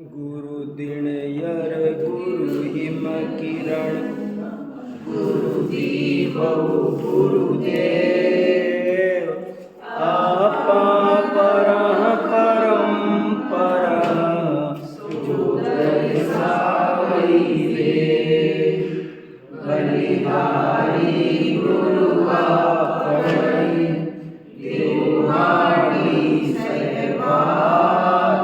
गुरु दिन यर गुरु हिम किरण गुरु दीपौ गुरुदेव आपा परः परम परः जो सावई रे बलिहारी गुरु आपनी देवाड़ी सहबार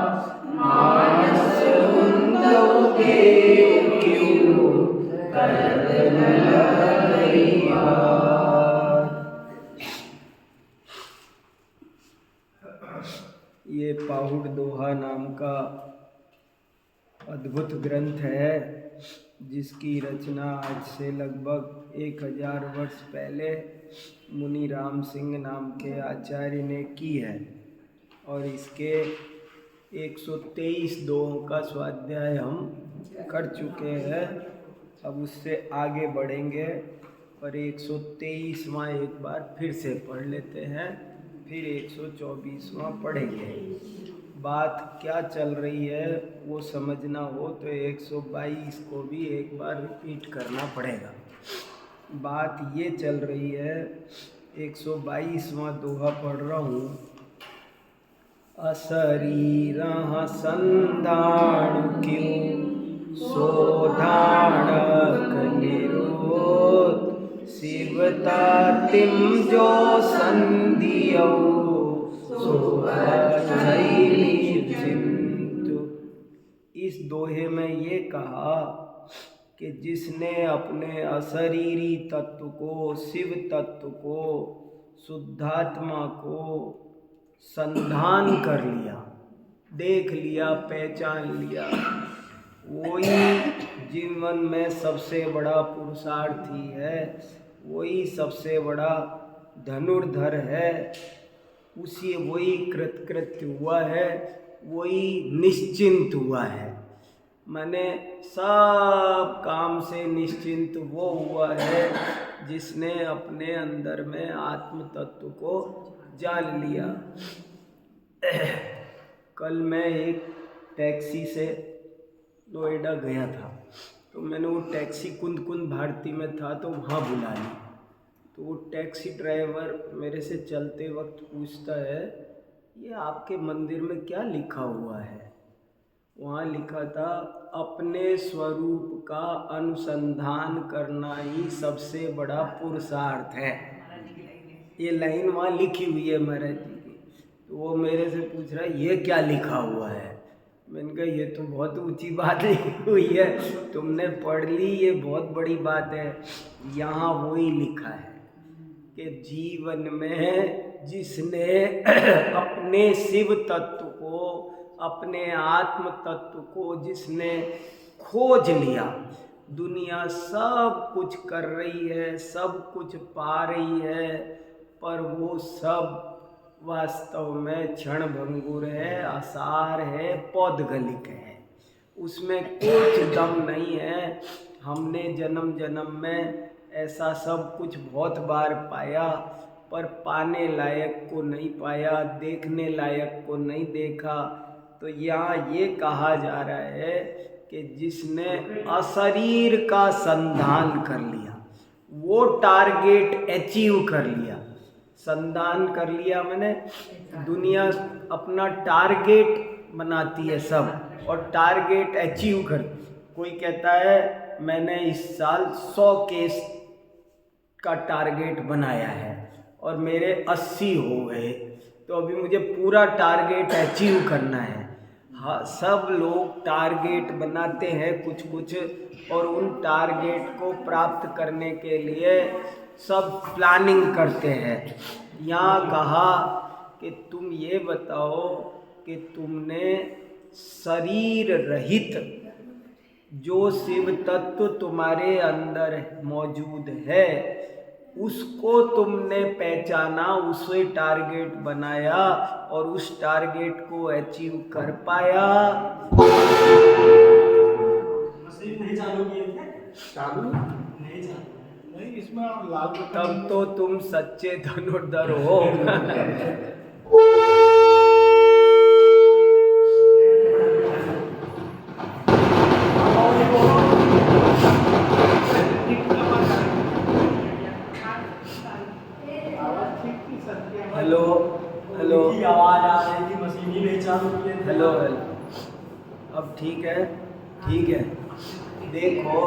मानस उन्दौ देव क्यों करन लगैया। ये पाहुड़ दोहा नाम का अद्भुत ग्रंथ है जिसकी रचना आज से लगभग 1000 वर्ष पहले मुनि राम सिंह नाम के आचार्य ने की है और इसके 123 दोहों का स्वाध्याय हम कर चुके हैं। अब उससे आगे बढ़ेंगे और 123वां एक बार फिर से पढ़ लेते हैं, फिर 124वां पढ़ेंगे। बात क्या चल रही है वो समझना हो तो 122 को भी एक बार रिपीट करना पड़ेगा। बात ये चल रही है, 122वां दोहा पढ़ रहा हूँ। अशरीरः संधान क्यों सोधानक निरोध शिवतातिम जो संधियौ चिंतु। इस दोहे में ये कहा कि जिसने अपने अशरीरी तत्व को, शिव तत्व को, शुद्धात्मा को संधान कर लिया, देख लिया, पहचान लिया, वही जीवन में सबसे बड़ा पुरुषार्थी है, वही सबसे बड़ा धनुर्धर है, उसी वही कृतकृत्य हुआ है, वही निश्चिंत हुआ है। मैंने सब काम से निश्चिंत वो हुआ है जिसने अपने अंदर में आत्म तत्व को जान लिया। कल मैं एक टैक्सी से नोएडा गया था, तो मैंने वो टैक्सी कुंद कुंद भारती में था तो वहाँ बुला ली। तो वो टैक्सी ड्राइवर मेरे से चलते वक्त पूछता है, ये आपके मंदिर में क्या लिखा हुआ है? वहाँ लिखा था, अपने स्वरूप का अनुसंधान करना ही सबसे बड़ा पुरुषार्थ है। ये लाइन वहाँ लिखी हुई है महाराज जी की। तो वो मेरे से पूछ रहा है, ये क्या लिखा हुआ है? मैंने कहा, ये तो बहुत ऊंची बात लिखी हुई है, तुमने पढ़ ली, ये बहुत बड़ी बात है। यहाँ वही लिखा है कि जीवन में जिसने अपने शिव तत्व को, अपने आत्म तत्व को जिसने खोज लिया, दुनिया सब कुछ कर रही है, सब कुछ पा रही है, पर वो सब वास्तव में क्षण भंगुर है, आसार है, पौद्गलिक है, उसमें कुछ दम नहीं है। हमने जन्म जन्म में ऐसा सब कुछ बहुत बार पाया, पर पाने लायक को नहीं पाया, देखने लायक को नहीं देखा। तो यहाँ ये कहा जा रहा है कि जिसने अशरीर का संधान कर लिया, वो टारगेट अचीव कर लिया। संधान कर लिया मैंने, दुनिया अपना टारगेट बनाती है सब, और टारगेट अचीव कर, कोई कहता है मैंने इस साल 100 केस का टारगेट बनाया है और मेरे 80 हो गए, तो अभी मुझे पूरा टारगेट अचीव करना है। हाँ, सब लोग टारगेट बनाते हैं कुछ कुछ, और उन टारगेट को प्राप्त करने के लिए सब प्लानिंग करते हैं। यहाँ कहा कि तुम ये बताओ कि तुमने शरीर रहित जो शिव तत्व तुम्हारे अंदर मौजूद है, उसको तुमने पहचाना, उसे टारगेट बनाया और उस टारगेट को अचीव कर पाया। नहीं चालू किए थे? चालू नहीं चालू नहीं, इसमें लाल तब तो तुम सच्चे धनुर्धर हो। अब ठीक है, ठीक है। देखो,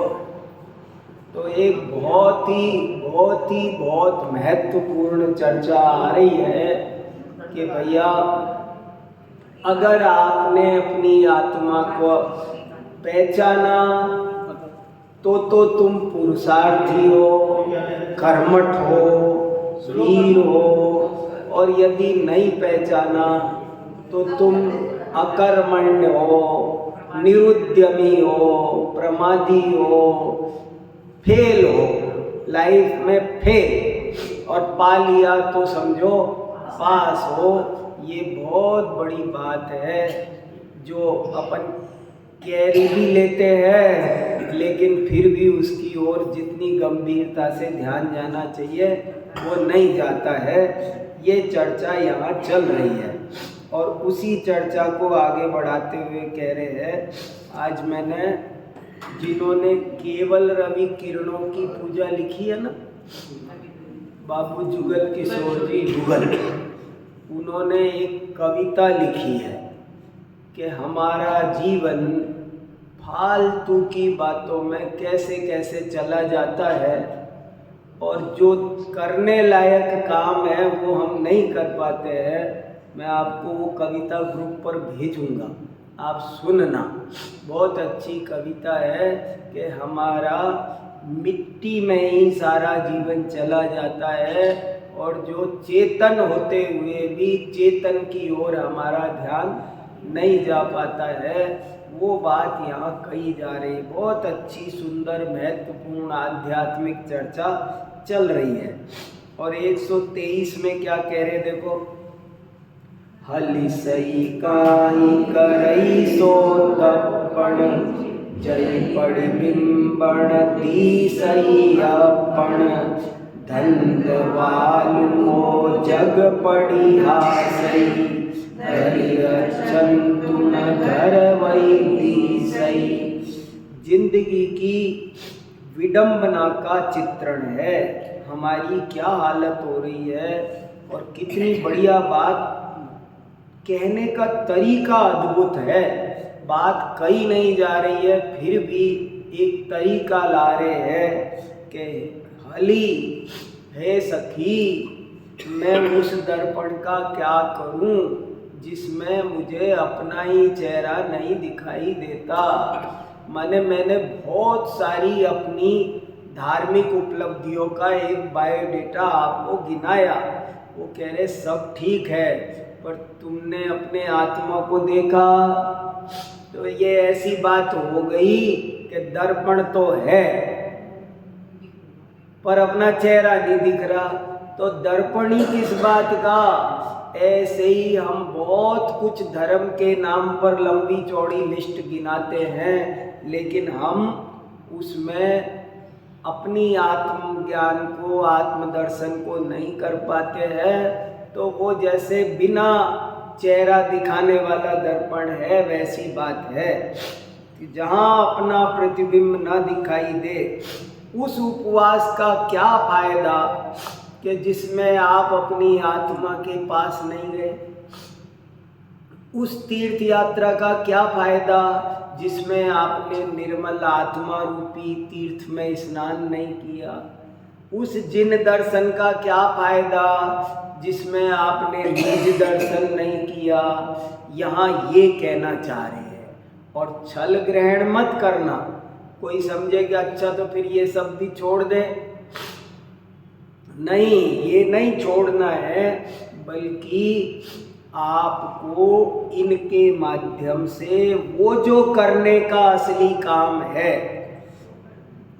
तो एक बहुत महत्वपूर्ण चर्चा आ रही है कि भैया, अगर आपने अपनी आत्मा को पहचाना तो तुम पुरुषार्थी हो, कर्मठ हो, वीर हो, और यदि नहीं पहचाना तो तुम अकर्मण्य हो, निरुद्यमी हो, प्रमादी हो, फेल हो, लाइफ में फेल, और पा लिया तो समझो पास हो। ये बहुत बड़ी बात है जो अपन कैरी भी लेते हैं, लेकिन फिर भी उसकी ओर जितनी गंभीरता से ध्यान जाना चाहिए वो नहीं जाता है। ये चर्चा यहाँ चल रही है और उसी चर्चा को आगे बढ़ाते हुए कह रहे हैं, आज मैंने जिन्होंने केवल रवि किरणों की पूजा लिखी है ना, बाबू जुगल किशोर जी जुगल, उन्होंने एक कविता लिखी है कि हमारा जीवन फालतू की बातों में कैसे कैसे चला जाता है और जो करने लायक काम है वो हम नहीं कर पाते हैं। मैं आपको वो कविता ग्रुप पर भेजूंगा, आप सुनना। बहुत अच्छी कविता है कि हमारा मिट्टी में ही सारा जीवन चला जाता है और जो चेतन होते हुए भी चेतन की ओर हमारा ध्यान नहीं जा पाता है, वो बात यहाँ कही जा रही। बहुत अच्छी, सुंदर, महत्वपूर्ण आध्यात्मिक चर्चा चल रही है। और 123 में क्या कह रहे, देखो, हली सही काई करई सो तपण, जय पड़ बिंबण दी सही अपन, धंध वालुओ जग पड़ी हासई, तुम घर वही दी सही। जिंदगी की विडंबना का चित्रण है, हमारी क्या हालत हो रही है और कितनी बढ़िया बात, कहने का तरीका अद्भुत है। बात कही नहीं जा रही है फिर भी एक तरीका ला रहे हैं कि हली है सखी, मैं उस दर्पण का क्या करूं जिसमें मुझे अपना ही चेहरा नहीं दिखाई देता। मैंने बहुत सारी अपनी धार्मिक उपलब्धियों का एक बायोडेटा आपको गिनाया, वो कह रहे सब ठीक है, पर तुमने अपने आत्मा को देखा तो ये ऐसी बात हो गई कि दर्पण तो है पर अपना चेहरा नहीं दिख रहा, तो दर्पण ही किस बात का। ऐसे ही हम बहुत कुछ धर्म के नाम पर लंबी चौड़ी लिस्ट गिनाते हैं, लेकिन हम उसमें अपनी आत्मज्ञान को, आत्मदर्शन को नहीं कर पाते हैं। तो वो जैसे बिना चेहरा दिखाने वाला दर्पण है, वैसी बात है कि जहाँ अपना प्रतिबिंब ना दिखाई दे, उस उपवास का क्या फायदा कि जिसमें आप अपनी आत्मा के पास नहीं गए। उस तीर्थ यात्रा का क्या फायदा जिसमें आपने निर्मल आत्मा रूपी तीर्थ में स्नान नहीं किया। उस जिन दर्शन का क्या फायदा जिसमें आपने निज दर्शन नहीं किया। यहाँ ये कहना चाह रहे हैं। और छल ग्रहण मत करना। कोई समझेगा अच्छा तो फिर ये सब भी छोड़ दे, नहीं, ये नहीं छोड़ना है, बल्कि आपको इनके माध्यम से वो जो करने का असली काम है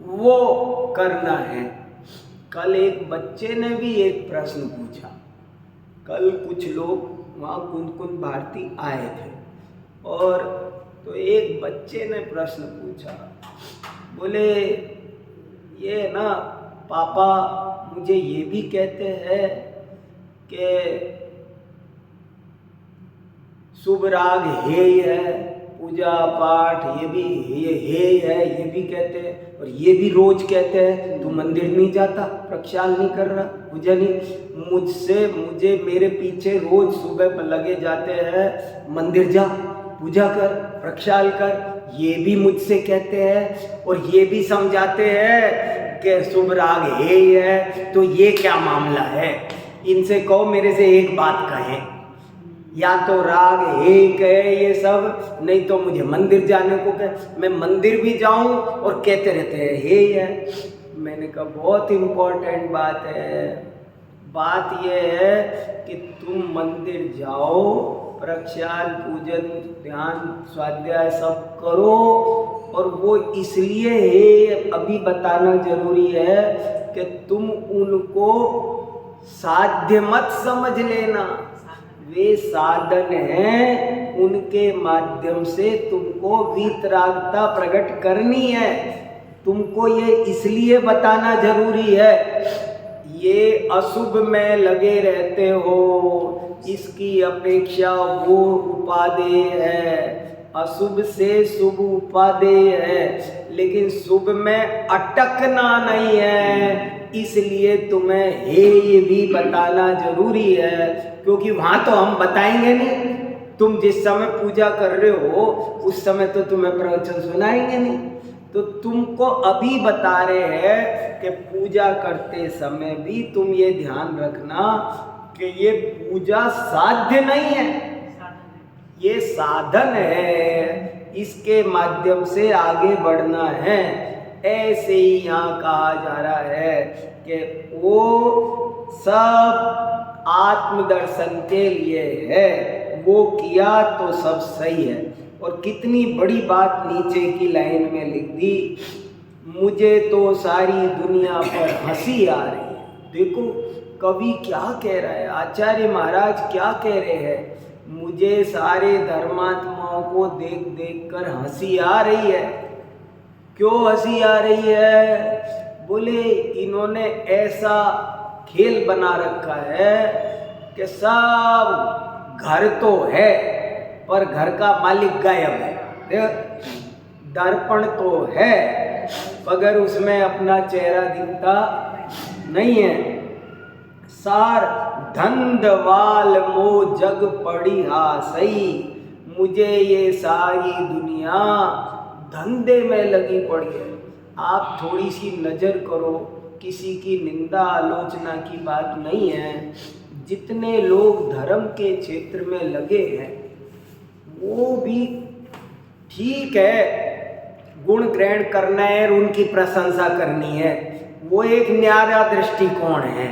वो करना है। कल एक बच्चे ने भी एक प्रश्न पूछा। कल कुछ लोग वहाँ कुंद भारती आए थे और तो एक बच्चे ने प्रश्न पूछा, बोले ये ना पापा मुझे ये भी कहते हैं कि शुभ राग हेय है, पूजा पाठ ये भी हेय है, ये भी कहते हैं, और ये भी रोज कहते हैं तू मंदिर नहीं जाता, प्रक्षाल नहीं कर रहा, पूजा नहीं। मुझे मेरे पीछे रोज सुबह पर लगे जाते हैं, मंदिर जा, पूजा कर, प्रक्षाल कर, ये भी मुझसे कहते हैं और ये भी समझाते हैं कि शुभ राग है, तो ये क्या मामला है? इनसे कहो मेरे से एक बात कहें, या तो राग हे कहे ये सब, नहीं तो मुझे मंदिर जाने को कहे। मैं मंदिर भी जाऊं और कहते रहते हैं हे है। मैंने कहा बहुत इम्पोर्टेंट बात है। बात यह है कि तुम मंदिर जाओ, प्रक्षाल, पूजन, ध्यान, स्वाध्याय सब करो, और वो इसलिए है अभी बताना जरूरी है कि तुम उनको साध्य मत समझ लेना। वे साधन हैं, उनके माध्यम से तुमको वीतरागता प्रकट करनी है। तुमको ये इसलिए बताना जरूरी है। ये अशुभ में लगे रहते हो, इसकी अपेक्षा वो उपादेय है। अशुभ से शुभ उपादेय है, लेकिन शुभ में अटकना नहीं है। इसलिए तुम्हें हे भी बताना जरूरी है, क्योंकि वहां तो हम बताएंगे नहीं। तुम जिस समय पूजा कर रहे हो उस समय तो तुम्हें प्रवचन सुनाएंगे नहीं। तो तुमको अभी बता रहे हैं कि पूजा करते समय भी तुम ये ध्यान रखना कि ये पूजा साध्य नहीं है, ये साधन है, इसके माध्यम से आगे बढ़ना है। ऐसे ही यहाँ कहा जा रहा है कि वो सब आत्मदर्शन के लिए है, वो किया तो सब सही है। और कितनी बड़ी बात नीचे की लाइन में लिख दी, मुझे तो सारी दुनिया पर हंसी आ रही है। देखो कवि क्या कह रहा है, आचार्य महाराज क्या कह रहे हैं, मुझे सारे धर्मात्माओं को देख देख कर हंसी आ रही है। क्यों हंसी आ रही है? बोले इन्होंने ऐसा खेल बना रखा है कि सब घर तो है पर घर का मालिक गायब है। दर्पण तो है मगर उसमें अपना चेहरा दिखता नहीं है। सार धंधवाल मो जग पड़ी सही, मुझे ये सारी दुनिया धंधे में लगी पड़ी है। आप थोड़ी सी नज़र करो, किसी की निंदा आलोचना की बात नहीं है। जितने लोग धर्म के क्षेत्र में लगे हैं वो भी ठीक है, गुण ग्रहण करना है और उनकी प्रशंसा करनी है, वो एक न्यारा दृष्टिकोण है।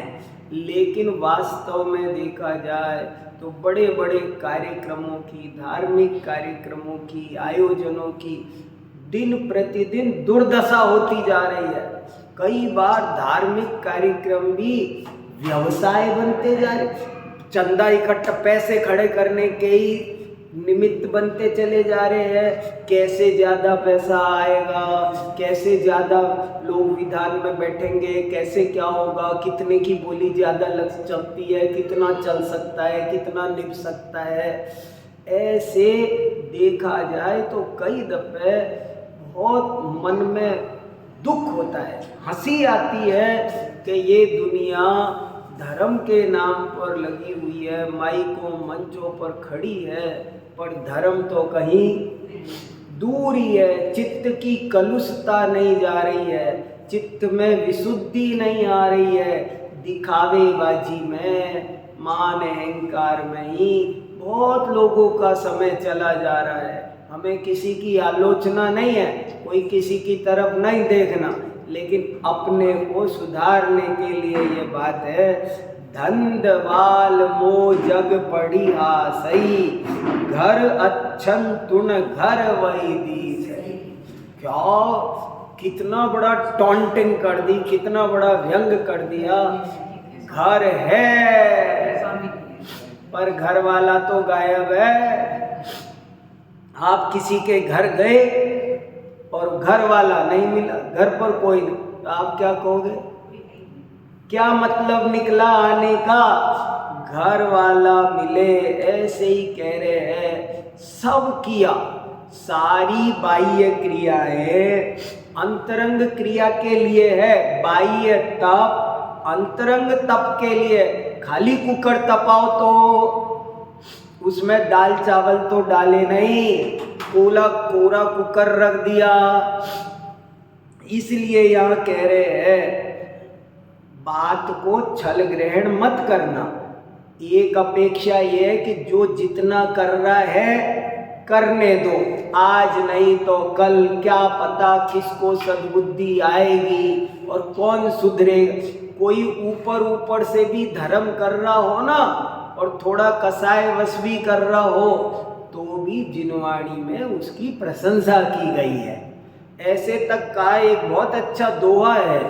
लेकिन वास्तव में देखा जाए तो बड़े बड़े कार्यक्रमों की, धार्मिक कार्यक्रमों की, आयोजनों की दिन प्रतिदिन दुर्दशा होती जा रही है। कई बार धार्मिक कार्यक्रम भी व्यवसाय बनते जा रहे, चंदा इकट्ठा पैसे खड़े करने के ही निमित्त बनते चले जा रहे हैं। कैसे ज़्यादा पैसा आएगा, कैसे ज़्यादा लोग विधान में बैठेंगे, कैसे क्या होगा, कितने की बोली ज़्यादा लग सकती है, कितना चल सकता है, कितना निभ सकता है। ऐसे देखा जाए तो कई दफ़े बहुत मन में दुख होता है, हंसी आती है कि ये दुनिया धर्म के नाम पर लगी हुई है, माइकों मंचों पर खड़ी है, पर धर्म तो कहीं दूर ही है। चित्त की कलुषता नहीं जा रही है, चित्त में विशुद्धि नहीं आ रही है। दिखावेबाजी में, मान अहंकार में ही बहुत लोगों का समय चला जा रहा है। हमें किसी की आलोचना नहीं है, कोई किसी की तरफ नहीं देखना, लेकिन अपने को सुधारने के लिए ये बात है, धंधवाल मो जग पड़ी सही, घर अच्छन तुण घर वही दी सही। क्या कितना बड़ा टॉन्टिंग कर दी, कितना बड़ा व्यंग कर दिया। घर है पर घर वाला तो गायब है। आप किसी के घर गए और घर वाला नहीं मिला, घर पर कोई नहीं, तो आप क्या कहोगे? क्या मतलब निकला आने का? घर वाला मिले, ऐसे ही कह रहे हैं। सब किया, सारी बाह्य क्रियाएं अंतरंग क्रिया के लिए है। बाह्य तप अंतरंग तप के लिए। खाली कुकर तपाओ तो उसमें दाल चावल तो डाले नहीं, कोरा कुकर रख दिया। इसलिए यहाँ कह रहे हैं बात को छल ग्रहण मत करना। एक अपेक्षा ये है कि जो जितना कर रहा है करने दो, आज नहीं तो कल क्या पता किसको सद्बुद्धि आएगी और कौन सुधरेगा। कोई ऊपर से भी धर्म कर रहा हो ना और थोड़ा कसाय वश भी कर रहा हो तो भी जिनवाणी में उसकी प्रशंसा की गई है। ऐसे तक का एक बहुत अच्छा दोहा है,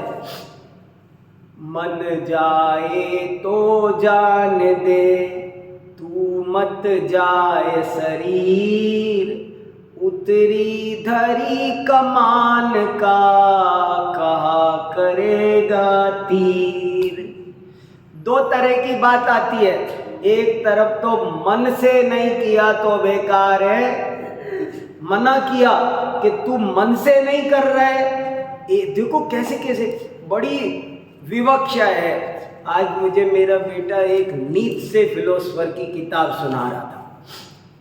मन जाए तो जान दे तू मत जाए शरीर, उतरी धरी कमान का कहा करेगा तीर। दो तरह की बात आती है, एक तरफ तो मन से नहीं किया तो बेकार है, मना किया कि तू मन से नहीं कर रहा है। देखो कैसे कैसे बड़ी विवक्षा है। आज मुझे मेरा बेटा एक नीत्शे फिलोसफर की किताब सुना रहा था,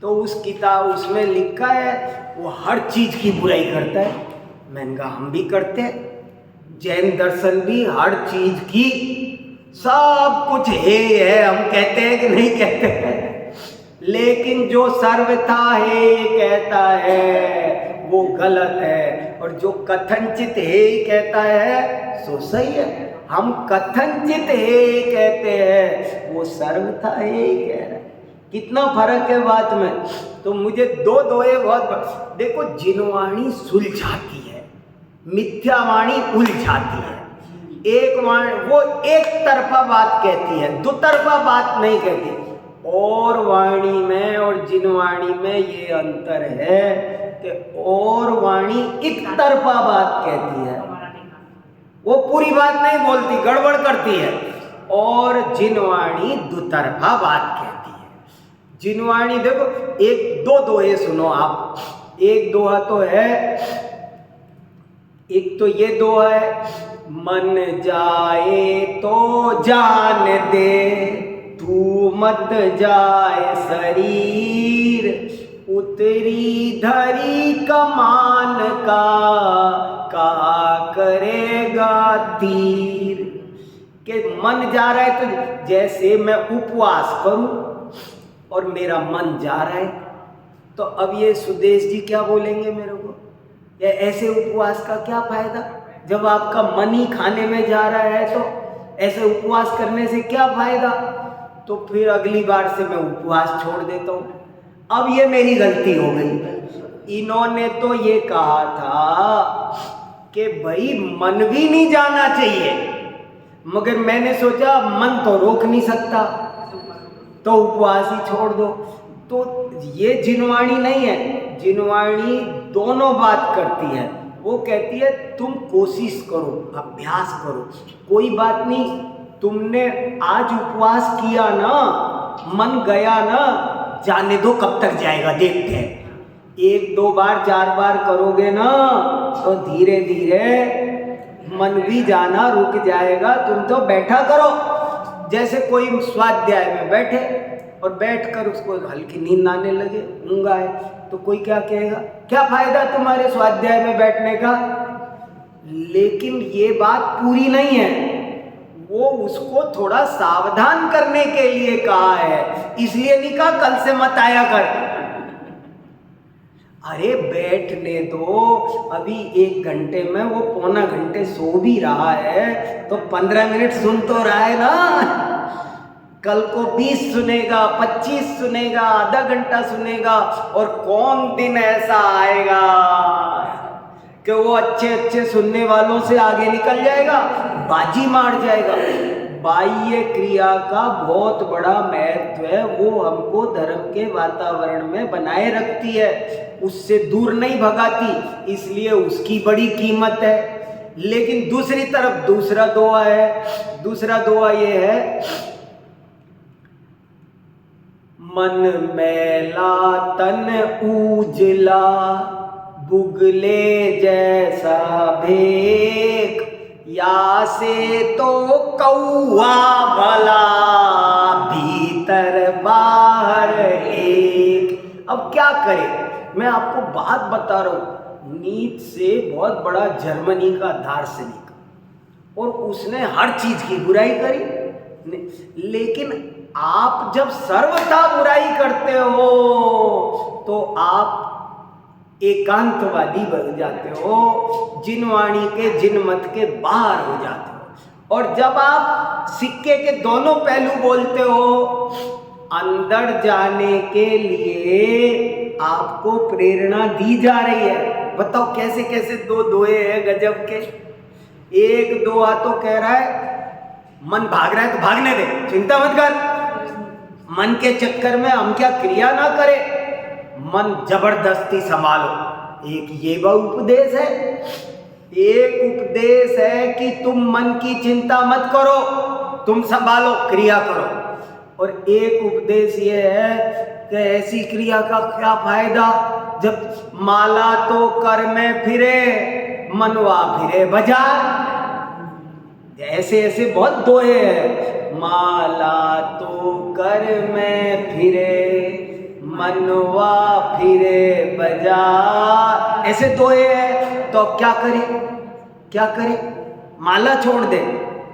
तो उसमें लिखा है वो हर चीज की बुराई करता है। मैंने कहा हम भी करते हैं, जैन दर्शन भी हर चीज की सब कुछ है, हम कहते हैं कि नहीं कहते हैं, लेकिन जो सर्वथा है ये कहता है वो गलत है, और जो कथनचित है कहता है सो सही है। हम कथनचित है कहते हैं, वो सर्वथा है कह रहा है। कितना फर्क है बात में। तो मुझे दो दोहे बहुत, देखो जिनवाणी सुलझाती है, मिथ्यावाणी उलझाती है। एक वाणी वो एक तरफा बात कहती है, दो तरफा बात नहीं कहती। और वाणी में और जिनवाणी में ये अंतर है कि और वाणी एक तरफा बात कहती है, वो पूरी बात नहीं बोलती, गड़बड़ करती है, और जिनवाणी दुतरफा बात कहती है। जिनवाणी देखो, एक दो दोहे सुनो आप। एक दोहा तो है, एक तो ये दोहा है, मन जाए तो जान दे तू मत जाए शरीर, उतरी धरी कमान का कहा करेगा तीर। कि मन जा रहा है तो जैसे मैं उपवास करूं और मेरा मन जा रहा है, तो अब ये सुदेश जी क्या बोलेंगे मेरे को, या ऐसे उपवास का क्या फायदा जब आपका मन ही खाने में जा रहा है, तो ऐसे उपवास करने से क्या फायदा। तो फिर अगली बार से मैं उपवास छोड़ देता हूँ। अब ये मेरी गलती हो गई। इन्होंने तो ये कहा था कि भाई मन भी नहीं जाना चाहिए, मगर मैंने सोचा मन तो रोक नहीं सकता तो उपवास ही छोड़ दो। तो ये जिनवाणी नहीं है, जिनवाणी दोनों बात करती है। वो कहती है तुम कोशिश करो, अभ्यास करो, कोई बात नहीं, तुमने आज उपवास किया ना, मन गया ना, जाने दो कब तक जाएगा देखते हैं। एक दो बार चार बार करोगे ना तो धीरे धीरे मन भी जाना रुक जाएगा। तुम तो बैठा करो, जैसे कोई स्वाध्याय में बैठे और बैठकर उसको हल्की नींद आने लगे, ऊँगा है, तो कोई क्या कहेगा, क्या फायदा तुम्हारे स्वाध्याय में बैठने का। लेकिन ये बात पूरी नहीं है, वो उसको थोड़ा सावधान करने के लिए कहा है, इसलिए नहीं कहा कल से मत आया कर। अरे बैठने दो, अभी 1 घंटे में वो पौना घंटे सो भी रहा है तो 15 मिनट सुन तो रहा है ना। कल को 20 सुनेगा, 25 सुनेगा, आधा घंटा सुनेगा, और कौन दिन ऐसा आएगा कि वो अच्छे अच्छे सुनने वालों से आगे निकल जाएगा, बाजी मार जाएगा। बाह्य क्रिया का बहुत बड़ा महत्व है, वो हमको धर्म के वातावरण में बनाए रखती है, उससे दूर नहीं भगाती, इसलिए उसकी बड़ी कीमत है। लेकिन दूसरी तरफ दूसरा दोहा है, दूसरा दोहा ये है, मन मैला तन उजला बुगले जैसा भेक, या से तो कौआ भला भीतर बाहर अब क्या करें? मैं आपको बात बता रहा हूँ, नीत्शे बहुत बड़ा जर्मनी का दार्शनिक, और उसने हर चीज की बुराई करी। लेकिन आप जब सर्वथा बुराई करते हो तो आप एकांतवादी बन जाते हो, जिनवाणी के जिनमत के बाहर हो जाते हो। और जब आप सिक्के के दोनों पहलू बोलते हो, अंदर जाने के लिए आपको प्रेरणा दी जा रही है। बताओ कैसे कैसे दो दोहे हैं गजब के। एक दोहा तो कह रहा है मन भाग रहा है तो भागने दे, चिंता मत कर, मन के चक्कर में हम क्या क्रिया ना करें, मन जबरदस्ती संभालो। एक ये उपदेश है। एक उपदेश है कि तुम मन की चिंता मत करो, तुम संभालो, क्रिया करो। और एक उपदेश ये है कि ऐसी क्रिया का क्या फायदा जब माला तो कर में फिरे, मनवा फिरे बाजार। ऐसे ऐसे बहुत दोहे हैं। माला तो कर में फिरे, मनवा फिरे बाजार, ऐसे दोहे हैं। तो क्या करे, क्या करे? माला छोड़ दे?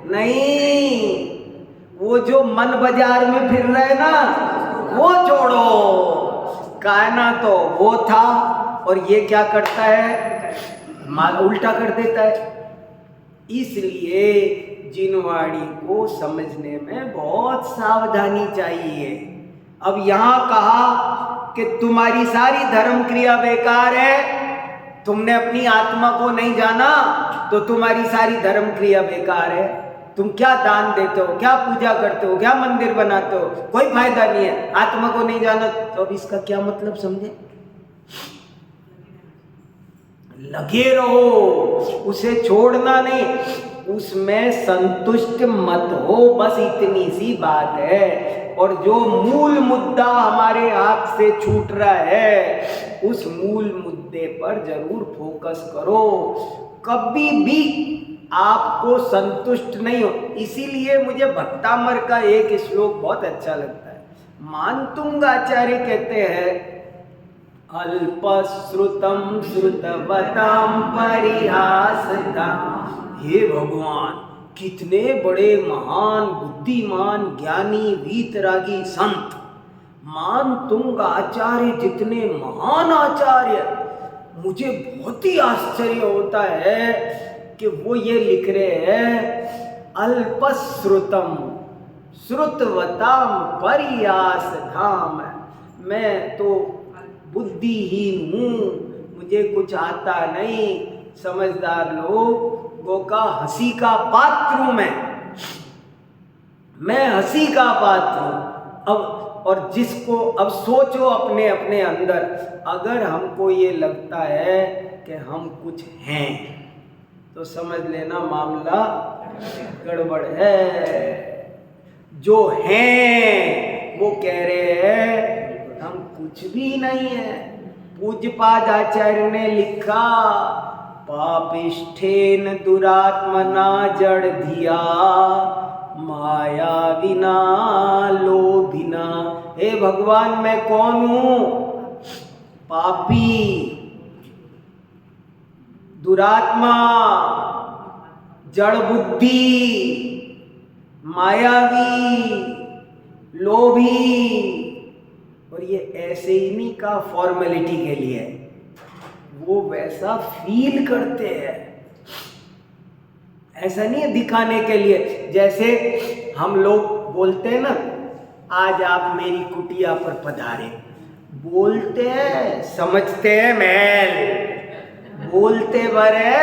नहीं, वो जो मन बाजार में फिर रहे ना, वो छोड़ो। कहना तो वो था, और ये क्या करता है, माल उल्टा कर देता है। इसलिए जिनवाणी को समझने में बहुत सावधानी चाहिए। अब यहाँ कहा कि तुम्हारी सारी धर्म क्रिया बेकार है, तुमने अपनी आत्मा को नहीं जाना तो तुम्हारी सारी धर्म क्रिया बेकार है। तुम क्या दान देते हो, क्या पूजा करते हो, क्या मंदिर बनाते हो, कोई फायदा नहीं है, आत्मा को नहीं जाना। तो अब इसका क्या मतलब समझे? लगे रहो, उसे छोड़ना नहीं, उसमें संतुष्ट मत हो, बस इतनी सी बात है। और जो मूल मुद्दा हमारे हाथ से छूट रहा है, उस मूल मुद्दे पर जरूर फोकस करो। कभी भी आपको संतुष्ट नहीं हो। इसीलिए मुझे भट्टामर का एक श्लोक बहुत अच्छा लगता है। मानतुंगाचार्य कहते हैं, अल्पश्रुतं श्रुतवतां परिहासताम्। हे भगवान, कितने बड़े महान बुद्धिमान ज्ञानी वीतरागी संत, मानतुंग आचार्य जितने महान आचार्य, मुझे बहुत ही आश्चर्य होता है कि वो ये लिख रहे हैं, अल्पश्रुतम श्रुतवताम परिहासताम्। मैं तो बुद्धिहीन हूँ, मुझे कुछ आता नहीं, समझदार लोगों का हंसी का पात्र हूँ मैं हंसी का पात्र हूँ। अब और जिसको अब सोचो अपने अपने अंदर, अगर हमको ये लगता है कि हम कुछ हैं तो समझ लेना मामला गड़बड़ है। जो हैं वो कह रहे हैं हम कुछ भी नहीं है। पूज्यपाद आचार्य ने लिखा, पापिष्ठेन दुरात्मना जड़ धिया माया विना लोभिना। हे भगवान, मैं कौन हूं? पापी, दुरात्मा, जड़ बुद्धि, मायावी, लोभी। और ये ऐसे ही नहीं का फॉर्मेलिटी के लिए, वो वैसा फील करते हैं, ऐसा नहीं है दिखाने के लिए। जैसे हम लोग बोलते हैं ना, आज आप मेरी कुटिया पर पधारे, बोलते हैं, समझते हैं मैल, बोलते बरे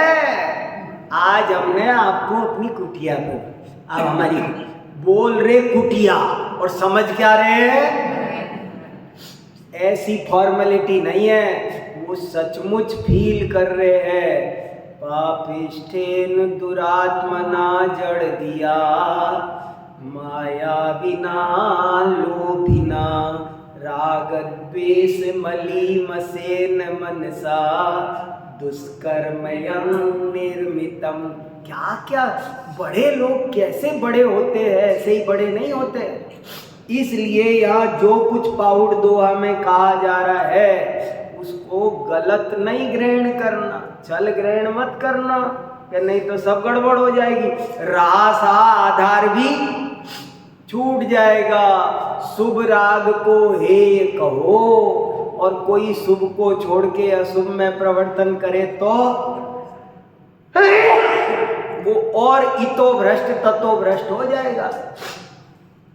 आज हमने आपको अपनी कुटिया पर, आप हमारी बोल रहे कुटिया और समझ क्या रहे हैं। ऐसी फॉर्मेलिटी नहीं है, वो सचमुच फील कर रहे हैं। पापिष्ठेन दुरात्मना जड़ दिया माया बिना लोभिना राग द्वेष मली मसेन मनसा दुष्कर्मयं निर्मितम। क्या क्या बड़े लोग कैसे बड़े होते हैं, ऐसे ही बड़े नहीं होते। इसलिए यहाँ जो कुछ पाउड दोहा में कहा जा रहा है उसको गलत नहीं ग्रहण करना, छल ग्रहण मत करना कि नहीं तो सब गड़बड़ हो जाएगी। रहा सा आधार भी छूट जाएगा। शुभ राग को हे कहो और कोई शुभ को छोड़ के अशुभ में प्रवर्तन करे तो वो और इतो भ्रष्ट ततो भ्रष्ट हो जाएगा।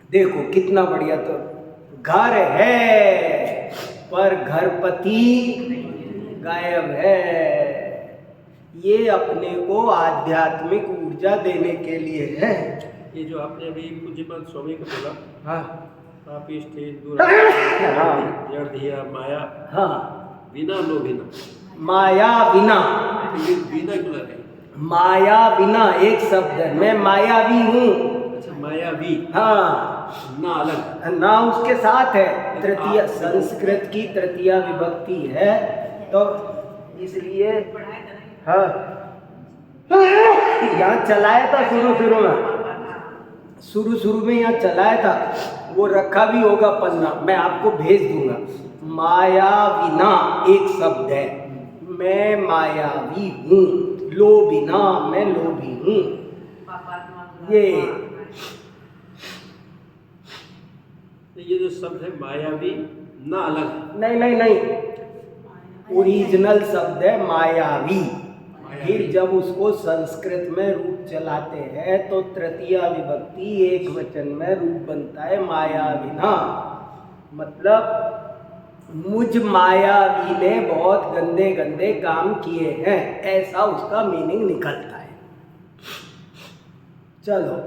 देखो कितना बढ़िया। तो घर है पर घरपति गायब है। ये अपने को आध्यात्मिक ऊर्जा देने के लिए है। ये जो आपने अभी पूज्यपाद स्वामी को बोला, हाँ पापी स्टेज दूर हाँ जड़ दिया माया, हाँ बिना लो बिना, माया बिना, ये बिना क्यों लगे? माया बिना एक शब्द है। मैं मायावी हूँ। अच्छा, मायावी, हाँ ना अलग, ना उसके साथ है। तृतीया संस्कृत की तृतीया विभक्ति है तो इसलिए हाँ यहाँ चलाया था शुरू में यहाँ चलाया था। वो रखा भी होगा पन्ना, मैं आपको भेज दूंगा। माया बिना एक शब्द है। मैं मायावी हूँ। लो बिना मैं लोभी हूँ। ये जो शब्द है मायावी ना अलग, नहीं ओरिजिनल शब्द है मायावी। फिर जब उसको संस्कृत में रूप चलाते हैं तो तृतीया विभक्ति एक वचन में रूप बनता है मायाविना। मतलब मुझ मायावी ने बहुत गंदे गंदे काम किए हैं, ऐसा उसका मीनिंग निकलता है। चलो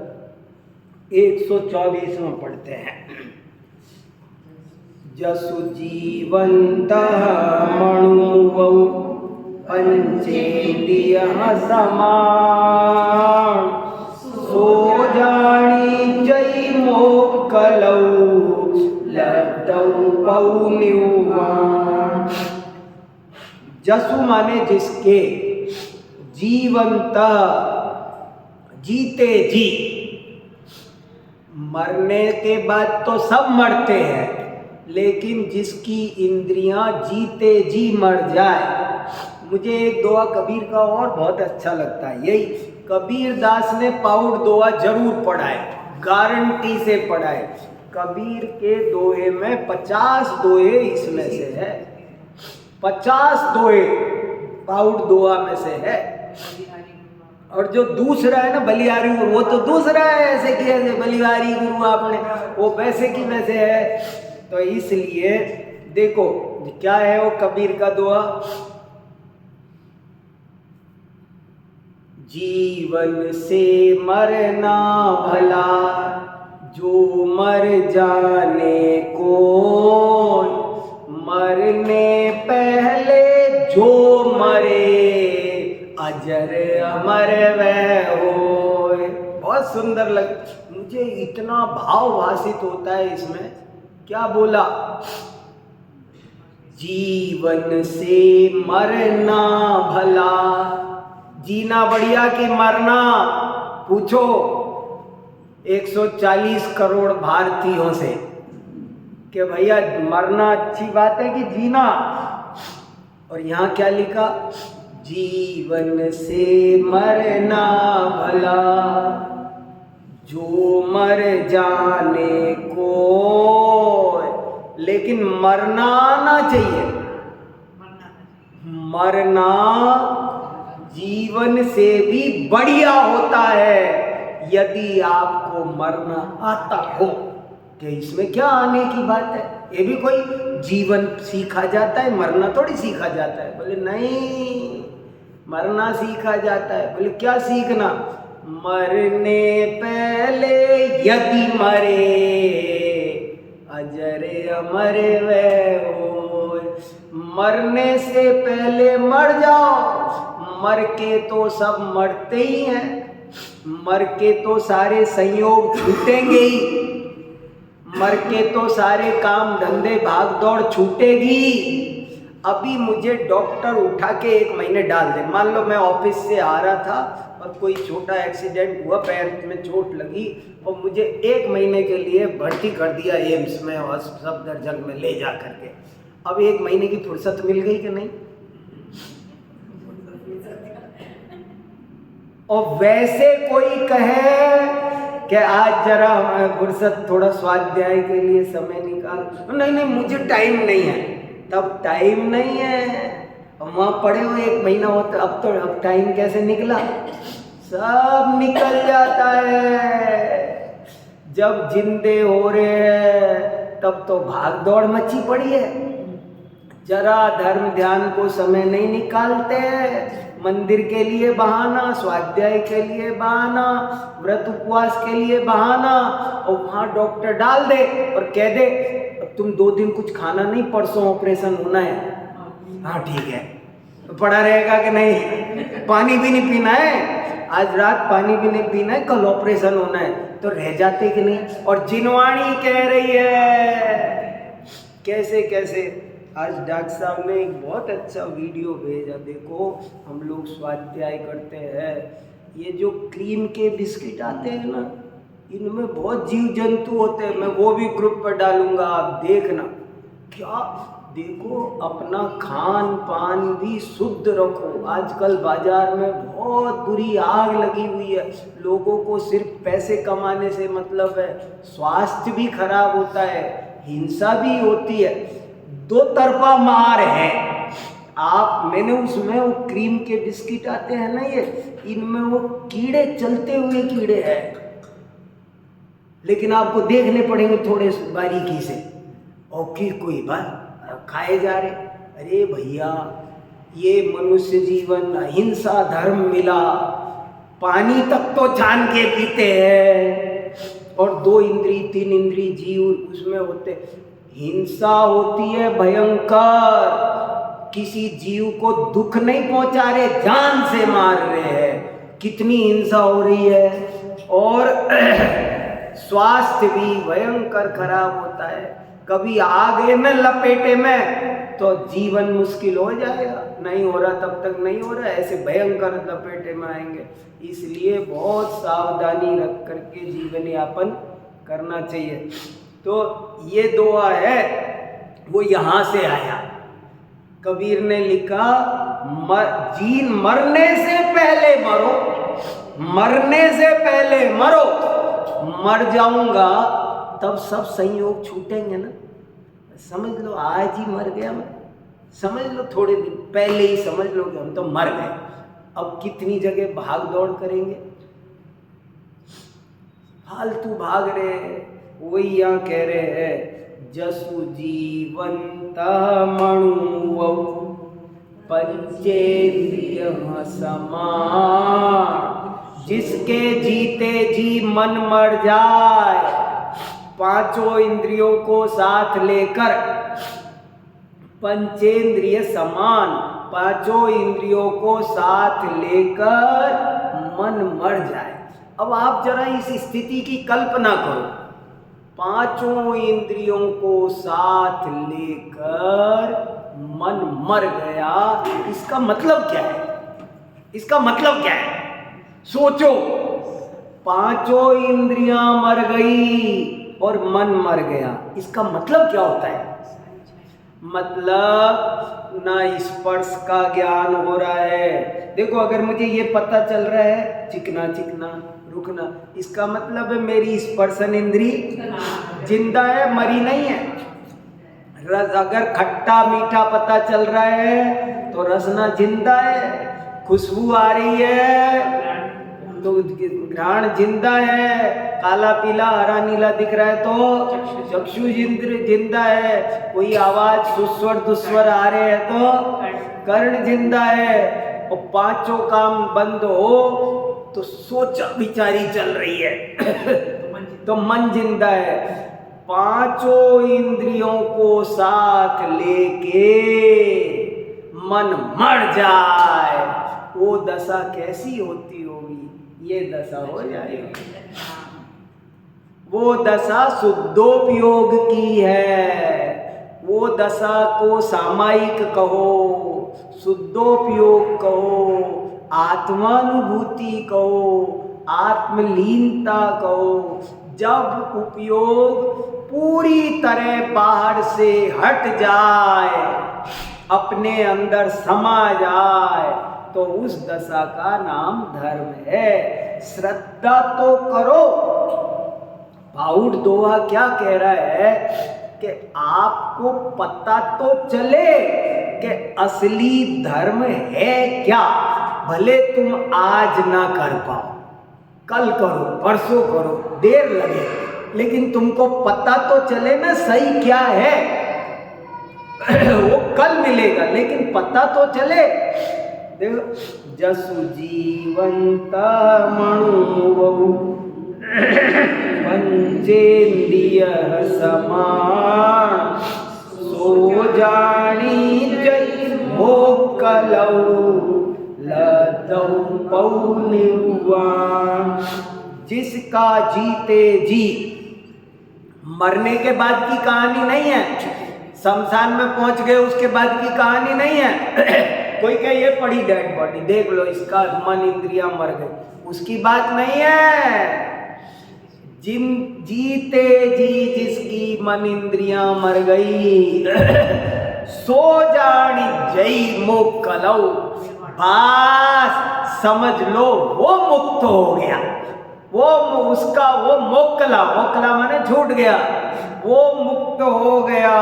124 में पढ़ते हैं। जसु जीवन्तः मणुवौ पंचेन्द्रियः समान सो जानी जय मोक्कलौ लब्धौ पौनिवान। जसु माने जिसके, जीवंत जीते जी। मरने के बाद तो सब मरते हैं, लेकिन जिसकी इंद्रियां जीते जी मर जाए। मुझे एक दोहा कबीर का और बहुत अच्छा लगता है। यही कबीर दास ने पाउड दोहा जरूर पढ़ा है, गारंटी से पढ़ा है। कबीर के दोहे में 50 दोहे इसमें से है। 50 दोहे पाउड दोहा में से है। और जो दूसरा है ना बलिहारी गुरु, वो तो दूसरा है। ऐसे कि ऐसे बलिहारी गुरु आपने, वो वैसे की वैसे है। तो इसलिए देखो क्या है वो कबीर का दोहा। जीवन से मरना भला जो मर जाने को, मरने पहले जो मरे अजर अमर वह होए। बहुत सुंदर लग, मुझे इतना भाव भाषित होता है इसमें। क्या बोला? जीवन से मरना भला, जीना बढ़िया कि मरना? पूछो 140 करोड़ भारतीयों से कि भैया मरना अच्छी बात है कि जीना? और यहाँ क्या लिखा? जीवन से मरना भला जो मर जाने को, लेकिन मरना आना चाहिए। मरना जीवन से भी बढ़िया होता है यदि आपको मरना आता हो। कि इसमें क्या आने की बात है? ये भी कोई जीवन सीखा जाता है, मरना थोड़ी सीखा जाता है। बोले नहीं, मरना सीखा जाता है। बोले क्या सीखना? मरने पहले यदि मरे अजरे अमर वह होए। मरने से पहले मर जाओ। मर के तो सब मरते ही हैं, मर के तो सारे संयोग छूटेंगे ही, मर के तो सारे काम धंधे भाग दौड़ छूटेगी। अभी मुझे डॉक्टर उठा के 1 महीने डाल दे। मान लो मैं ऑफिस से आ रहा था अब कोई छोटा एक्सीडेंट हुआ, पैर में चोट लगी और मुझे 1 महीने के लिए भर्ती कर दिया एम्स में और सफदरजंग में ले जा करके। अब 1 महीने की फुर्सत मिल गई कि नहीं? और वैसे कोई कहे कि आज जरा फुर्सत, थोड़ा स्वाध्याय के लिए समय निकाल, नहीं नहीं मुझे टाइम नहीं है, तब टाइम नहीं है। वहाँ पड़े हुए 1 महीना होता, अब टाइम कैसे निकला? सब निकल जाता है। जब जिंदे हो रहे हैं तब तो भाग दौड़ मची पड़ी है, जरा धर्म ध्यान को समय नहीं निकालते। मंदिर के लिए बहाना, स्वाध्याय के लिए बहाना, व्रत उपवास के लिए बहाना, और वहाँ डॉक्टर डाल दे और कह दे अब तुम 2 दिन कुछ खाना नहीं, परसों ऑपरेशन होना है। हाँ ठीक है, तो पड़ा रहेगा कि नहीं? पानी भी नहीं पीना है, आज रात पानी भी नहीं पीना है, कल ऑपरेशन होना है, तो रह जाते कि नहीं? और जिनवाणी कह रही है कैसे कैसे। आज डॉक्टर साहब ने एक बहुत अच्छा वीडियो भेजा, देखो हम लोग स्वाध्याय करते हैं, ये जो क्रीम के बिस्किट आते हैं ना, इनमें बहुत जीव जंतु होते हैं, मैं वो भी ग्रुप पर डालूंगा, आप देखना। क्या देखो, अपना खान पान भी शुद्ध रखो। आजकल बाजार में बहुत बुरी आग लगी हुई है, लोगों को सिर्फ पैसे कमाने से मतलब है, स्वास्थ्य भी खराब होता है, हिंसा भी होती है, 2 तरफा मार है। मैंने उसमें वो क्रीम के बिस्किट आते हैं ना, ये इनमें वो कीड़े, चलते हुए कीड़े हैं, लेकिन आपको देखने पड़ेंगे थोड़े बारीकी से, और की कोई बात खाए जा रहे। अरे भैया, ये मनुष्य जीवन, अहिंसा धर्म मिला, पानी तक तो छान के पीते हैं, और 2 इंद्री 3 इंद्री जीव उसमें होते। हिंसा होती है भयंकर, किसी जीव को दुख नहीं पहुंचा रहे, जान से मार रहे हैं, कितनी हिंसा हो रही है। और स्वास्थ्य भी भयंकर खराब होता है, कभी आ गए में लपेटे में तो जीवन मुश्किल हो जाएगा, नहीं हो रहा तब तक नहीं हो रहा, ऐसे भयंकर लपेटे में आएंगे। इसलिए बहुत सावधानी रख करके जीवन यापन करना चाहिए। तो ये दुआ है, वो यहाँ से आया। कबीर ने लिखा, मरने से पहले मरो, मरने से पहले मरो, मर जाऊंगा तब सब संयोग छूटेंगे ना। समझ लो आज ही मर गया मैं, समझ लो थोड़े दिन पहले ही समझ लो कि हम तो मर गए। अब कितनी जगह भाग दौड़ करेंगे, फालतू भाग रहे हैं। वही यहाँ कह रहे हैं, जसु जीवंता मणु पंचेंद्रिय समान, जिसके जीते जी मन मर जाए, 5 इंद्रियों को साथ लेकर, पंचेंद्रिय समान, 5 इंद्रियों को साथ लेकर मन मर जाए। अब आप जरा इस स्थिति की कल्पना करो, 5 इंद्रियों को साथ लेकर मन मर गया, इसका मतलब क्या है? इसका मतलब क्या है? सोचो, 5 इंद्रियां मर गई और मन मर गया, इसका मतलब क्या होता है? मतलब ना स्पर्श का ज्ञान हो रहा है। देखो, अगर मुझे ये पता चल रहा है चिकना चिकना रुकना, इसका मतलब है मेरी स्पर्शन इंद्री जिंदा है, मरी नहीं है। रस, अगर खट्टा मीठा पता चल रहा है तो रसना जिंदा है, खुशबू आ रही है तो घ्राण जिंदा है, काला पीला हरा नीला दिख रहा है तो चक्षु इंद्र जिंदा है, कोई आवाज सुस्वर दुस्वर आ रहे हैं तो कर्ण जिंदा है। और 5 काम बंद हो तो सोच विचारी चल रही है तो मन जिंदा है। 5 इंद्रियों को साथ लेके मन मर जाए, वो दशा कैसी होती होगी? ये दशा हो जाएगी। वो दशा शुद्धोपयोग की है, वो दशा को सामायिक कहो, शुद्धोपयोग कहो, आत्मानुभूति कहो, आत्मलीनता कहो, जब उपयोग पूरी तरह बाहर से हट जाए, अपने अंदर समा जाए, तो उस दशा का नाम धर्म है। श्रद्धा तो करो। भाउड दोहा क्या कह रहा है कि आपको पता तो चले कि असली धर्म है क्या, भले तुम आज ना कर पाओ, कल करो, परसों करो, देर लगे, लेकिन तुमको पता तो चले ना सही क्या है। वो कल मिलेगा, लेकिन पता तो चले। देखो, जसु जीवंत मणु पंचेन्द्रिय समान, सो जानी जय मोकलौ लदौ पौनिर्वाण। जिसका जीते जी, मरने के बाद की कहानी नहीं है, शमशान में पहुंच गए उसके बाद की कहानी नहीं है। कोई कहे ये पड़ी डेड बॉडी, देख लो इसका मन इंद्रिया मर गई, उसकी बात नहीं है। जिन जीते जी जिसकी मन इंद्रियां मर गई, सो जानी जई मोकलौ, बस समझ लो वो मुक्त हो गया। वो उसका वो मोकला, मोकला माने छूट गया, वो मुक्त हो गया।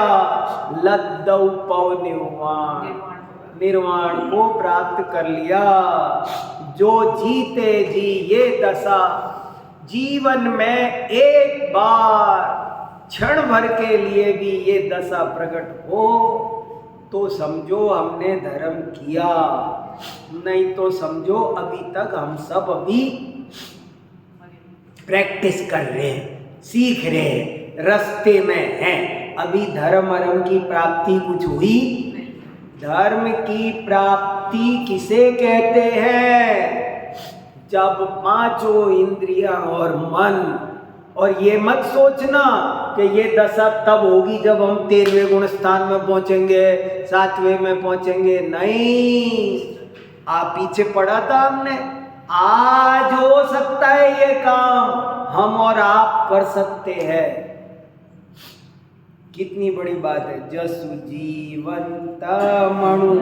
लद्दौ पौ निर्वाण, निर्वाण को प्राप्त कर लिया। जो जीते जी ये दशा जीवन में एक बार क्षण भर के लिए भी ये दशा प्रकट हो, तो समझो हमने धर्म किया, नहीं तो समझो अभी तक हम सब अभी प्रैक्टिस कर रहे हैं, सीख रहे हैं, रास्ते में हैं। अभी धर्म अर्म की प्राप्ति कुछ हुई? धर्म की प्राप्ति किसे कहते हैं? जब पांचों इंद्रियां और मन, और ये मत सोचना कि ये दशा तब होगी जब हम 13वें गुण स्थान में पहुंचेंगे, 7वें में पहुंचेंगे, नहीं। आप पीछे पढ़ा था हमने, आज हो सकता है ये काम, हम और आप कर सकते हैं। कितनी बड़ी बात है। जसु जीवंत मणु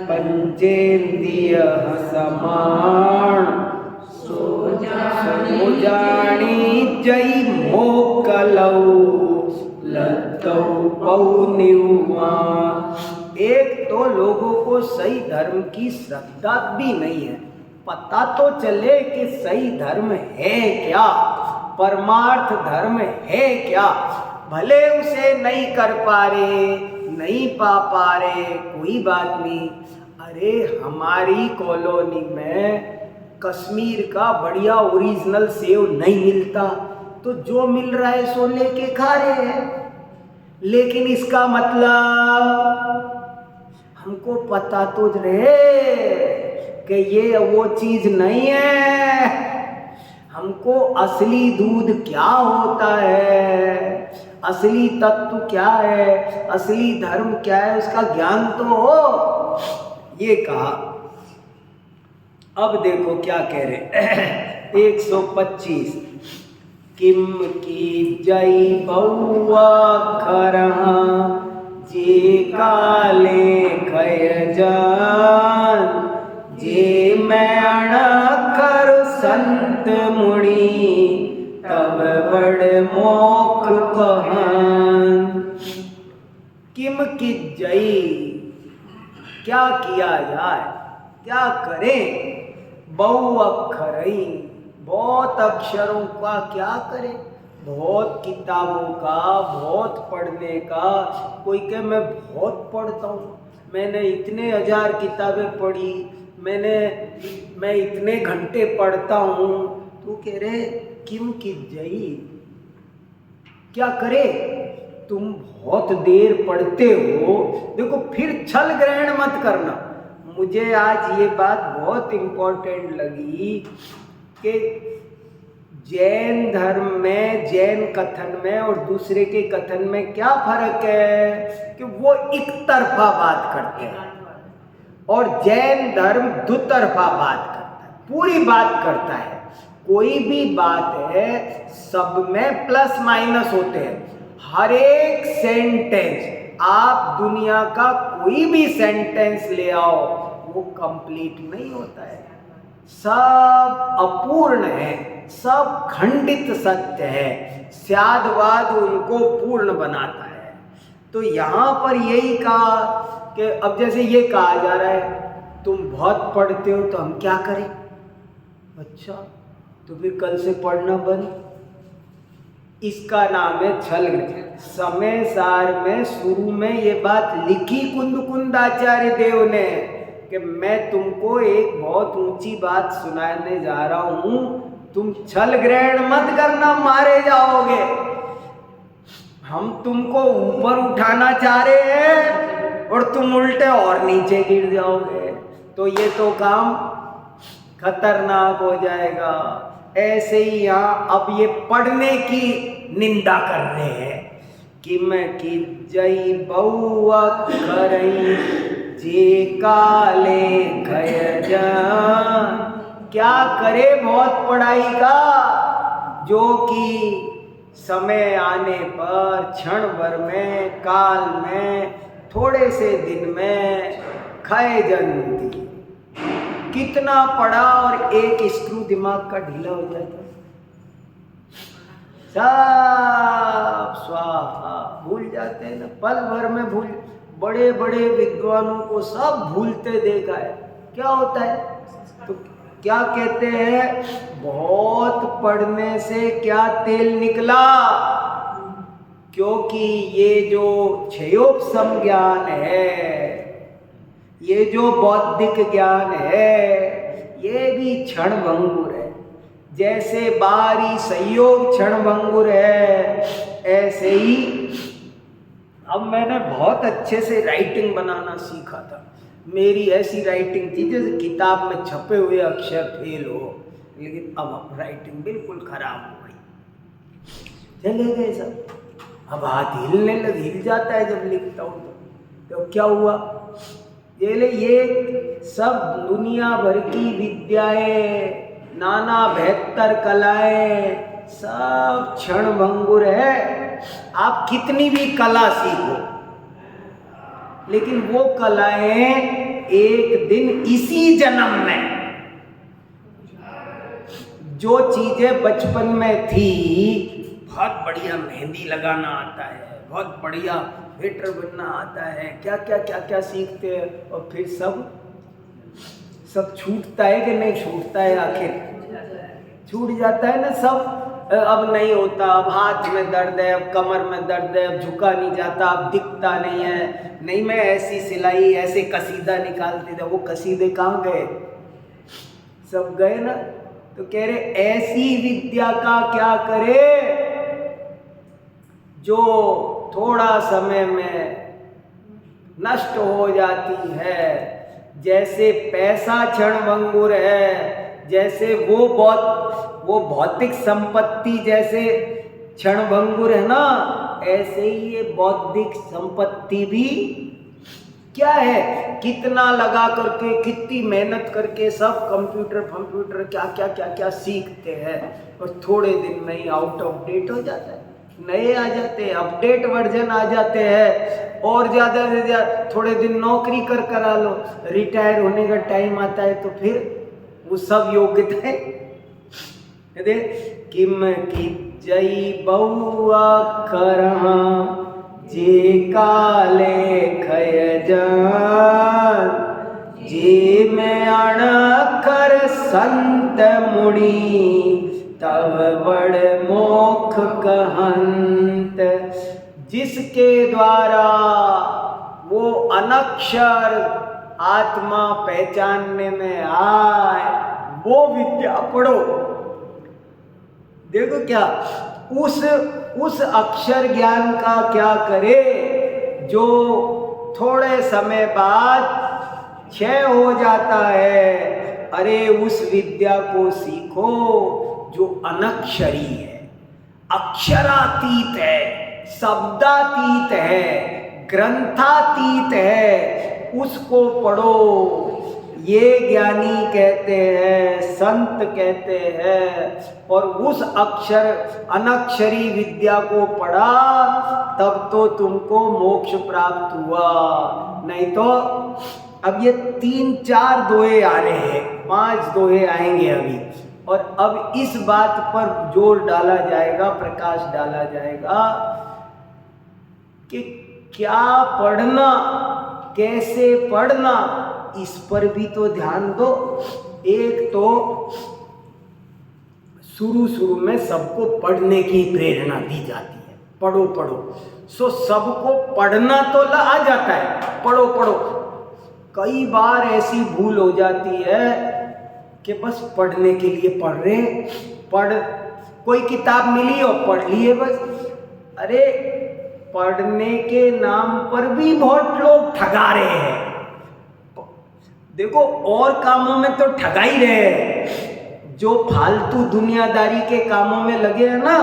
पंचेन्द्रिय समान, सो जानी जई मोकलौ लद्दौ पौ निर्वाण। एक तो लोगों को सही धर्म की श्रद्धा भी नहीं है, पता तो चले कि सही धर्म है क्या, परमार्थ धर्म है क्या, भले उसे नहीं कर पा रहे, नहीं पा पा रहे, कोई बात नहीं। अरे हमारी कॉलोनी में कश्मीर का बढ़िया ओरिजिनल सेव नहीं मिलता, तो जो मिल रहा है सो लेके खा रहे हैं, लेकिन इसका मतलब हमको पता तो रहे कि ये वो चीज नहीं है। हमको असली दूध क्या होता है, असली तत्व क्या है, असली धर्म क्या है, उसका ज्ञान तो हो। ये कहा। अब देखो क्या कह रहे 125। किम की जय बउआ खरहा जे काले खय जान, जे मैं कर संत मुनि तब बड़ मोक कहान। किम की जय, क्या किया जाए, क्या करें? बहु अक्षरई, बहुत अक्षरों का क्या करें, बहुत किताबों का, बहुत पढ़ने का। कोई कहे मैं बहुत पढ़ता हूँ, मैंने इतने 1000 किताबें पढ़ी, मैं इतने घंटे पढ़ता हूँ, तू कह रहे किम की जई, क्या करे? तुम बहुत देर पढ़ते हो। देखो फिर छल ग्रहण मत करना। मुझे आज ये बात बहुत इम्पोर्टेंट लगी कि जैन धर्म में, जैन कथन में और दूसरे के कथन में क्या फर्क है कि वो एक तरफा बात करते हैं। और जैन धर्म दुतरफा बात करता है, पूरी बात करता है। कोई भी बात है सब में प्लस माइनस होते हैं। हर एक सेंटेंस, आप दुनिया का कोई भी सेंटेंस ले आओ वो कंप्लीट नहीं होता है, सब अपूर्ण है, सब खंडित सत्य है। स्यादवाद उनको पूर्ण बनाता है। तो यहाँ पर यही कहा कि अब जैसे ये कहा जा रहा है तुम बहुत पढ़ते हो तो हम क्या करें? अच्छा, तो फिर कल से पढ़ना बंद। इसका नाम है छल। समय सार में शुरू में ये बात लिखी कुंद आचार्य देव ने कि मैं तुमको एक बहुत ऊंची बात सुनाने जा रहा हूं, तुम छल ग्रहण मत करना, मारे जाओगे। हम तुमको ऊपर उठाना चाह रहे हैं और तुम उल्टे और नीचे गिर जाओगे, तो ये तो काम खतरनाक हो जाएगा। ऐसे ही यहाँ अब ये पढ़ने की निंदा कर रहे हैं कि मैं कि जई बउआ करई जे काले खय जान। क्या करे बहुत पढ़ाई का, जो कि समय आने पर क्षण भर में, काल में, थोड़े से दिन में खय जनती। कितना पढ़ा और एक स्क्रू दिमाग का ढीला हो जाता, सब स्वाहा, भूल जाते हैं ना, पल भर में भूल। बड़े बड़े विद्वानों को सब भूलते देखा है। क्या होता है? तो क्या कहते हैं, बहुत पढ़ने से क्या तेल निकला? क्योंकि ये जो क्षयोपशम ज्ञान है, ये जो बौद्धिक ज्ञान है, ये भी क्षणभंगुर है। जैसे बारी संयोग क्षणभंगुर है, ऐसे ही अब मैंने बहुत अच्छे से राइटिंग बनाना सीखा था। मेरी ऐसी राइटिंग थी जैसे किताब में छपे हुए अक्षर फेल हो, लेकिन अब राइटिंग बिल्कुल खराब हो गई। चले गए सब, अब हाथ हिल जाता है जब लिखता हूँ तो क्या हुआ? ये सब दुनिया भर की विद्याएं, नाना बेहतर कलाएं, सब क्षणभंगुर है। आप कितनी भी कला सीखो, लेकिन वो कलाएं एक दिन इसी जन्म में, जो चीजें बचपन में थी, बहुत बढ़िया मेहंदी लगाना आता है, बहुत बढ़िया वेटर बनना आता है, क्या क्या सीखते हैं, और फिर सब छूटता है कि नहीं छूटता है? आखिर छूट जाता है ना सब। अब नहीं होता, अब हाथ में दर्द है, अब कमर में दर्द है, अब झुका नहीं जाता, अब दिखता नहीं है। नहीं, मैं ऐसी सिलाई, ऐसे कसीदा निकालती था, वो कसीदे कहाँ गए? सब गए ना। तो कह रहे ऐसी विद्या का क्या करे जो थोड़ा समय में नष्ट हो जाती है। जैसे पैसा क्षणभंगुर है, जैसे वो भौतिक संपत्ति जैसे क्षणभंगुर है ना, ऐसे ही ये बौद्धिक संपत्ति भी क्या है, कितना लगा करके, कितनी मेहनत करके सब कंप्यूटर क्या सीखते हैं, और थोड़े दिन में ही आउट ऑफ डेट हो जाता है। नए आ जाते हैं, अपडेट वर्जन आ जाते हैं, और ज़्यादा से ज़्यादा थोड़े दिन नौकरी करा लो, रिटायर होने का टाइम आता है तो फिर वो सब योग्यताएं किम की जई बउआ करहा जे काले खय जान। जे में अणखर संत मुड़ी तब बड़ मोख कहंत। जिसके द्वारा वो अनक्षर आत्मा पहचानने में आए, वो विद्या पढ़ो। देखो क्या उस अक्षर ज्ञान का क्या करे जो थोड़े समय बाद क्षय हो जाता है। अरे उस विद्या को सीखो जो अनक्षरी है, अक्षरातीत है, शब्दातीत है, ग्रंथातीत है, उसको पढ़ो। ये ज्ञानी कहते हैं, संत कहते हैं। और उस अक्षर अनक्षरी विद्या को पढ़ा तब तो तुमको मोक्ष प्राप्त हुआ, नहीं तो अब ये 3-4 दोहे आ रहे हैं, 5 दोहे आएंगे अभी। और अब इस बात पर जोर डाला जाएगा, प्रकाश डाला जाएगा कि क्या पढ़ना, कैसे पढ़ना, इस पर भी तो ध्यान दो। एक तो शुरू में सबको पढ़ने की प्रेरणा दी जाती है, पढ़ो पढ़ो। सो सबको पढ़ना तो आ जाता है, पढ़ो पढ़ो। कई बार ऐसी भूल हो जाती है कि बस पढ़ने के लिए पढ़ रहे, कोई किताब मिली और पढ़ लिए बस। अरे पढ़ने के नाम पर भी बहुत लोग ठगा रहे हैं। देखो और कामों में तो ठगा ही रहे हैं, जो फालतू दुनियादारी के कामों में लगे हैं ना,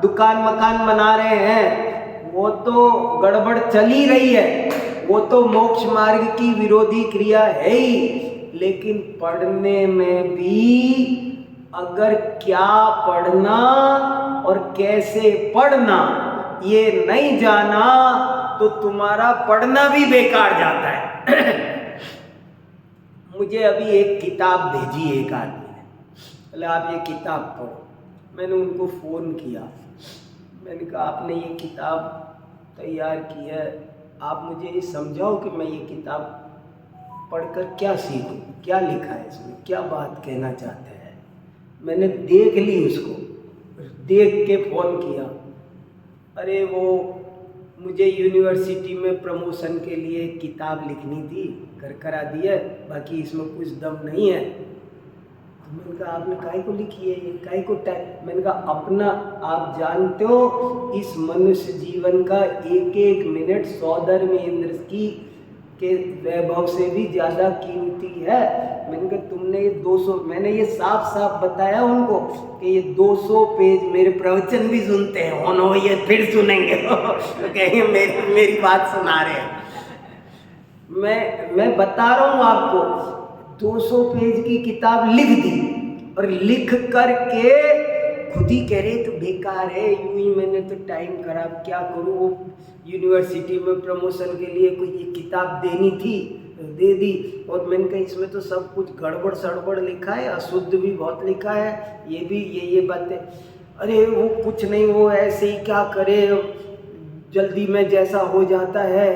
दुकान मकान बना रहे हैं, वो तो गड़बड़ चल ही रही है, वो तो मोक्ष मार्ग की विरोधी क्रिया है ही। लेकिन पढ़ने में भी अगर क्या पढ़ना और कैसे पढ़ना ये नहीं जाना तो तुम्हारा पढ़ना भी बेकार जाता है। मुझे अभी एक किताब भेजी एक आदमी ने, बोले आप ये किताब पढ़ो। मैंने उनको फ़ोन किया, मैंने कहा आपने ये किताब तैयार की है, आप मुझे ये समझाओ कि मैं ये किताब पढ़कर क्या सीखूं, क्या लिखा है इसमें, क्या बात कहना चाहते हैं। मैंने देख ली उसको, देख के फ़ोन किया। अरे वो मुझे यूनिवर्सिटी में प्रमोशन के लिए किताब लिखनी थी, करा दी है, बाकी इसमें कुछ दम नहीं है। तो मैंने कहा आपने काहे को लिखी है ये, काहे को टाइप। मैंने कहा अपना, आप जानते हो इस मनुष्य जीवन का एक एक मिनट सौधर्म इंद्र की के वैभव से भी ज़्यादा कीमती है। मैंने कहा तुमने ये 200, मैंने ये साफ साफ बताया उनको कि ये 200 पेज, मेरे प्रवचन भी सुनते हैं उन्होंने, ये फिर सुनेंगे तो कहेंगे मेरी बात सुना रहे हैं। मैं बता रहा हूँ आपको, 200 पेज की किताब लिख दी और लिख करके खुद ही कह रहे तो बेकार है, यूं ही मैंने तो टाइम खराब, क्या करूँ। वो यूनिवर्सिटी में प्रमोशन के लिए कोई ये किताब देनी थी, दे दी। और मैंने कहा इसमें तो सब कुछ गड़बड़ सड़बड़ लिखा है, अशुद्ध भी बहुत लिखा है, ये भी ये बातें। अरे वो कुछ नहीं, वो ऐसे ही क्या करे, जल्दी में जैसा हो जाता है।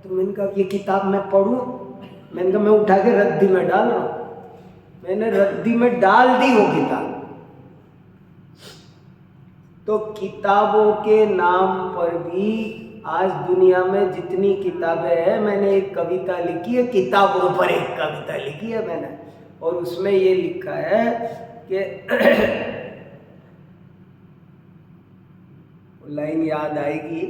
तो मैंने कहा ये किताब मैं पढ़ूं। मैंने कहा मैं उठा के रद्दी में डाल रहा हूँ। मैंने रद्दी में डाल दी वो किताब। तो किताबों के नाम पर भी आज दुनिया में जितनी किताबें हैं, मैंने एक कविता लिखी है, किताबों पर एक कविता लिखी है मैंने, और उसमें ये लिखा है कि लाइन याद आएगी,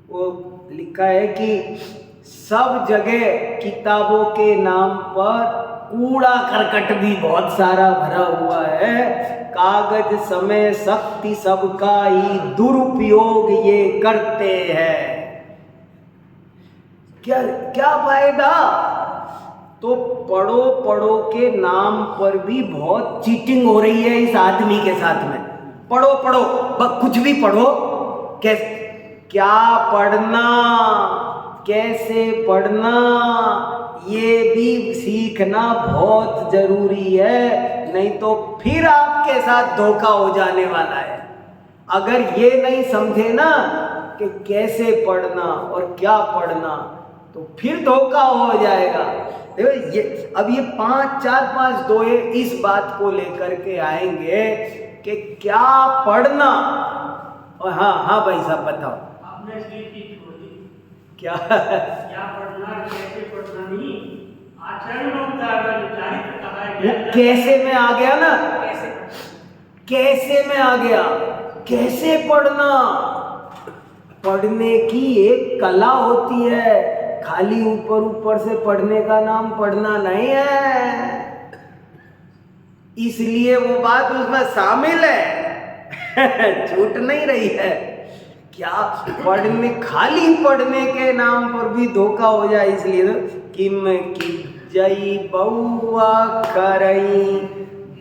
वो लिखा है कि सब जगह किताबों के नाम पर कूड़ा करकट भी बहुत सारा भरा हुआ है, कागज समय शक्ति सबका ही दुरुपयोग ये करते हैं। क्या फायदा। तो पढ़ो पढ़ो के नाम पर भी बहुत चीटिंग हो रही है इस आदमी के साथ में। पढ़ो पढ़ो, बस कुछ भी पढ़ो, क्या पढ़ना, कैसे पढ़ना, ये भी सीखना बहुत जरूरी है, नहीं तो फिर आपके साथ धोखा हो जाने वाला है। अगर ये नहीं समझे ना कि कैसे पढ़ना और क्या पढ़ना, तो फिर धोखा हो जाएगा। देखो अब ये 4-5 दोहे इस बात को लेकर के आएंगे कि क्या पढ़ना। और हाँ भाई साहब बताओ, आपने छोड़ दी क्या पढ़ना, कैसे पढ़ना नहीं, आचरण में उतारना, कहा है वो कैसे में आ गया ना, कैसे में आ गया, कैसे पढ़ना। पढ़ने की एक कला होती है, खाली ऊपर से पढ़ने का नाम पढ़ना नहीं है। इसलिए वो बात उसमें शामिल है, छूट नहीं रही है क्या पढ़ने, खाली पढ़ने के नाम पर भी धोखा हो जाए, इसलिए तो किम की जई बउआ करई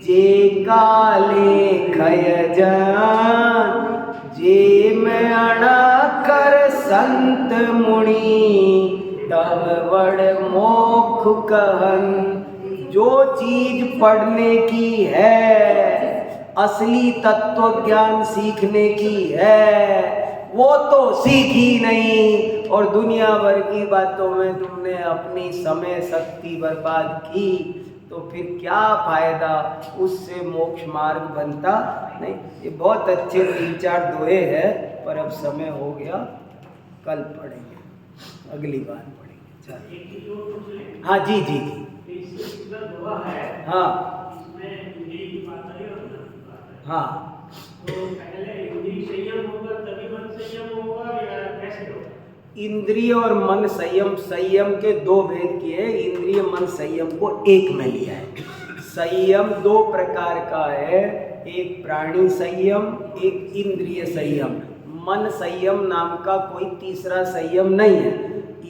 जे काले खय जान, जे में अड़ा कर संत मुनि तब बड़ मोख कहन। जो चीज पढ़ने की है, असली तत्व ज्ञान सीखने की है, वो तो सीखी नहीं, और दुनिया भर की बातों में तुमने अपनी समय शक्ति बर्बाद की, तो फिर क्या फायदा, उससे मोक्ष मार्ग बनता नहीं। ये बहुत अच्छे 3-4 दोहे हैं, पर अब समय हो गया, कल पढ़ेंगे, अगली बार पढ़ेंगे। चलिए। एक चीज और पूछ लें। हाँ जी जी जी। इससे पिछला दोहा है, हाँ इसमें इंद्रिय की बात आई और मन की बात आई। हाँ। तो पहले इंद्रिय संयम होगा तभी मन संयम होगा, या कैसे होगा? इंद्रिय और मन संयम, संयम के 2 भेद किए, इंद्रिय मन संयम को एक में लिया है। संयम 2 प्रकार का है, एक प्राणी संयम, एक इंद्रिय संयम। मन संयम नाम का कोई तीसरा संयम नहीं है।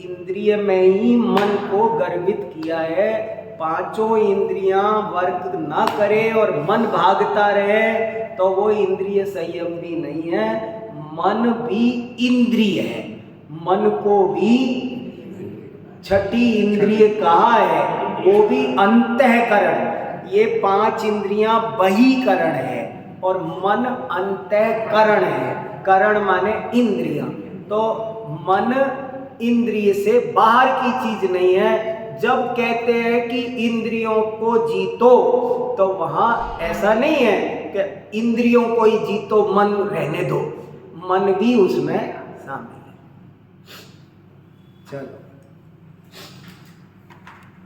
इंद्रिय में ही मन को गर्वित किया है, 5 इंद्रियां वर्क ना करे और मन भागता रहे, तो वो इंद्रिय संयम भी नहीं है। मन भी इंद्रिय है, मन को भी 6ठी इंद्रिय कहा है, वो भी अंतःकरण। ये 5 इंद्रियां बहिकरण है और मन अंतःकरण है। करण माने इंद्रियां, तो मन इंद्रिय से बाहर की चीज नहीं है। जब कहते हैं कि इंद्रियों को जीतो, तो वहां ऐसा नहीं है कि इंद्रियों को ही जीतो, मन रहने दो, मन भी उसमें शामिल है। चलो।